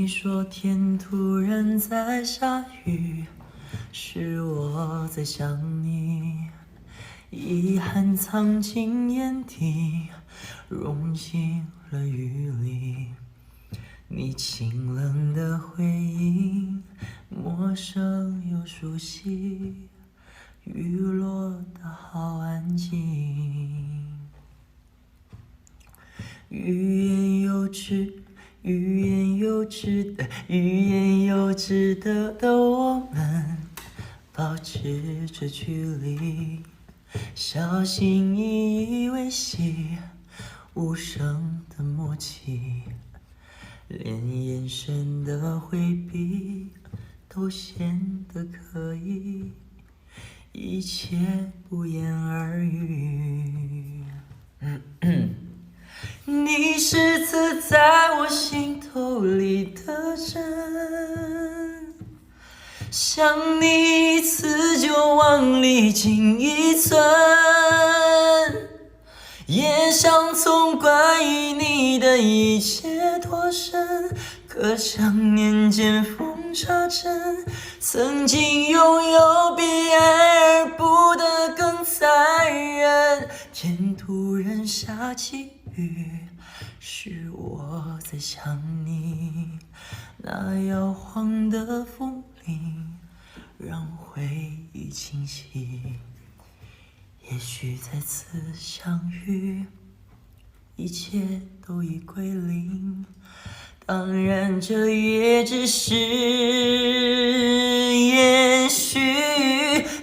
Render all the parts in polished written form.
你说天突然在下雨，是我在想你，遗憾藏进眼底，融进了雨里。你清冷的回应，陌生又熟悉，雨落得好安静。欲言又止，欲言又止的，欲言又止的我们，保持着距离，小心翼翼维系无声的默契，连眼神的回避都显得可疑，一切不言而喻。你是刺在我心头里的针，想你一次就往里进一寸，也想从关于你的一切脱身，可想念见缝插针，曾经拥有比爱而不得更残忍。天突然下起雨，是我在想你，那摇晃的风铃让回忆清晰。也许再次相遇，一切都已归零，当然这也只是也许。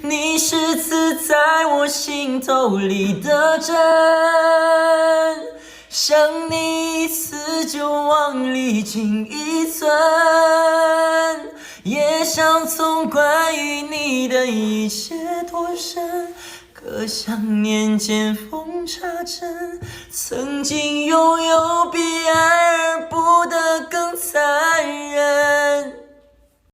你是刺在我心头里的针，想你一次就往里进一寸，也想从关于你的一切脱身，可想念见缝插针，曾经拥有比